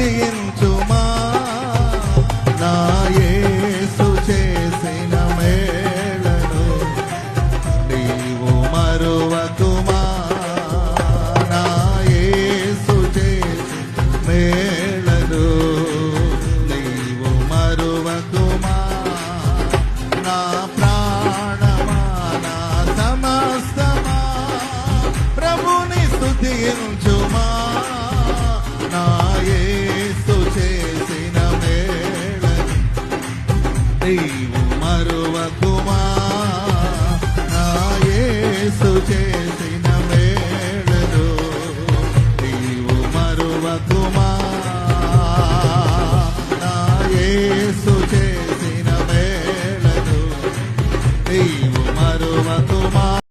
స్తుతించుమా నా యేసు చేసిన మేలను నీవు మరువకుమా నా యేసు చేసిన మేలను నీవు మరువకుమా నా ప్రాణమా నా సమస్తమా ప్రభుని స్తుతించుమా నా యేసు చేసిన మేలను